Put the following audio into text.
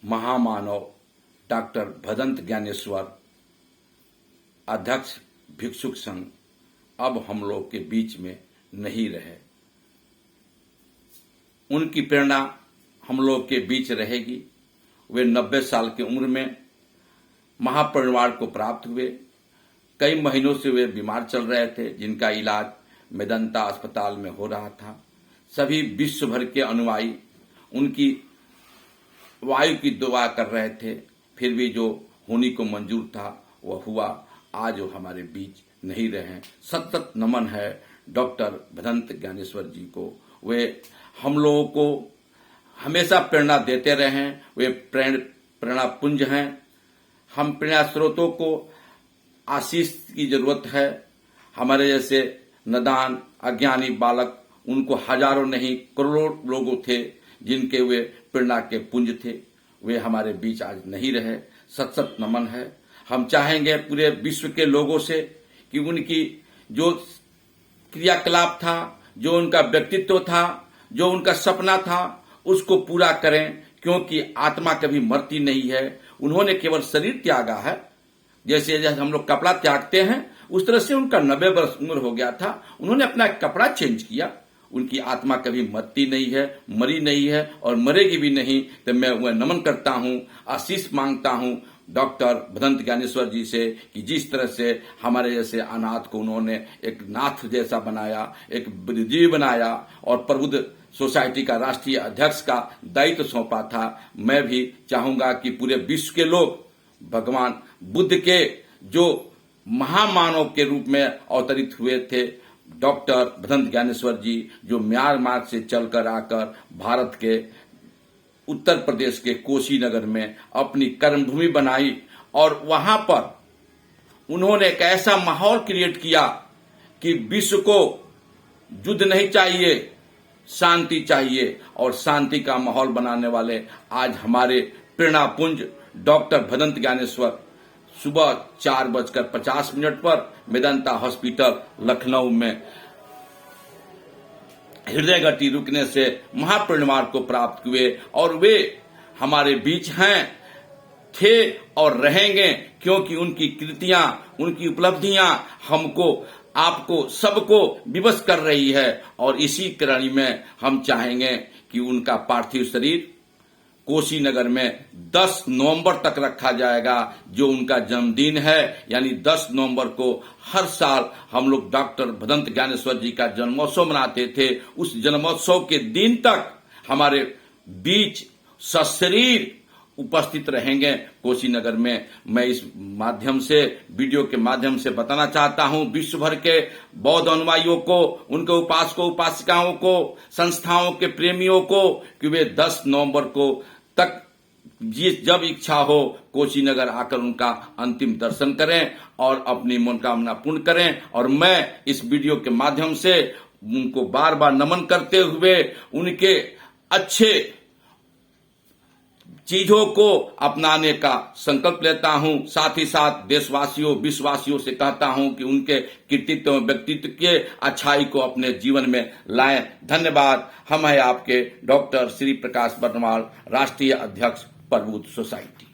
महामानव डॉक्टर भदंत ज्ञानेश्वर, अध्यक्ष भिक्षुक संघ, अब हम लोग के बीच में नहीं रहे। उनकी प्रेरणा हम लोग के बीच रहेगी। वे 90 साल की उम्र में महापरिनिर्वाण को प्राप्त हुए। कई महीनों से वे बीमार चल रहे थे, जिनका इलाज मेदांता अस्पताल में हो रहा था। सभी विश्व भर के अनुयायी उनकी वायु की दुआ कर रहे थे, फिर भी जो होने को मंजूर था वह हुआ। आज वो हमारे बीच नहीं रहे। सतत नमन है डॉक्टर भदंत ज्ञानेश्वर जी को। वे हम लोगों को हमेशा प्रेरणा देते रहे हैं। वे प्रेरणा पुंज हैं। हम प्रेरणा स्रोतों को आशीष की जरूरत है। हमारे जैसे नादान अज्ञानी बालक, उनको हजारों नहीं करोड़ों लोगों थे जिनके वे प्रेरणा के पुंज थे। वे हमारे बीच आज नहीं रहे। सत नमन है। हम चाहेंगे पूरे विश्व के लोगों से कि उनकी जो क्रियाकलाप था, जो उनका व्यक्तित्व था, जो उनका सपना था, उसको पूरा करें, क्योंकि आत्मा कभी मरती नहीं है। उन्होंने केवल शरीर त्यागा है। जैसे हम लोग कपड़ा त्यागते हैं, उस तरह से उनका 90 वर्ष उम्र हो गया था, उन्होंने अपना कपड़ा चेंज किया। उनकी आत्मा कभी मरती नहीं है, मरी नहीं है और मरेगी भी नहीं। तो मैं वह नमन करता हूं, आशीष मांगता हूं डॉक्टर भदंत ज्ञानेश्वर जी से कि जिस तरह से हमारे जैसे अनाथ को उन्होंने एक नाथ जैसा बनाया, एक बुद्धिजीवी बनाया और प्रबुद्ध सोसाइटी का राष्ट्रीय अध्यक्ष का दायित्व सौंपा था, मैं भी चाहूंगा कि पूरे विश्व के लोग भगवान बुद्ध के जो महामानव के रूप में अवतरित हुए थे, डॉक्टर भदंत ज्ञानेश्वर जी, जो म्यांमार से चलकर आकर भारत के उत्तर प्रदेश के कोशीनगर में अपनी कर्मभूमि बनाई और वहां पर उन्होंने एक ऐसा माहौल क्रिएट किया कि विश्व को युद्ध नहीं चाहिए, शांति चाहिए। और शांति का माहौल बनाने वाले आज हमारे प्रेरणापुंज डॉक्टर भदंत ज्ञानेश्वर सुबह 4:50 पर मेदांता हॉस्पिटल लखनऊ में हृदय गति रुकने से महापरिनिर्वाण को प्राप्त हुए और वे हमारे बीच हैं, थे और रहेंगे, क्योंकि उनकी कृतियां, उनकी उपलब्धियां हमको, आपको, सबको विवश कर रही है। और इसी कड़ी में हम चाहेंगे कि उनका पार्थिव शरीर कोशीनगर में 10 नवंबर तक रखा जाएगा, जो उनका जन्मदिन है। यानी 10 नवंबर को हर साल हम लोग डॉक्टर भदंत ज्ञानेश्वर जी का जन्मोत्सव मनाते थे। उस जन्मोत्सव के दिन तक हमारे बीच सशरीर उपस्थित रहेंगे कोशीनगर में। मैं इस माध्यम से, वीडियो के माध्यम से बताना चाहता हूं विश्व भर के बौद्ध अनुयायियों को, उनके उपासकों उपासिकाओं को, संस्थाओं के प्रेमियों को कि वे 10 नवंबर को तक जब इच्छा हो कोशीनगर आकर उनका अंतिम दर्शन करें और अपनी मनोकामना पूर्ण करें। और मैं इस वीडियो के माध्यम से उनको बार बार नमन करते हुए उनके अच्छे चीजों को अपनाने का संकल्प लेता हूं। साथ ही साथ देशवासियों, विश्ववासियों से कहता हूं कि उनके कृतित्व और व्यक्तित्व के अच्छाई को अपने जीवन में लाएं। धन्यवाद। हम हैं आपके डॉक्टर श्री प्रकाश बर्नवाल, राष्ट्रीय अध्यक्ष प्रबुद्ध सोसाइटी।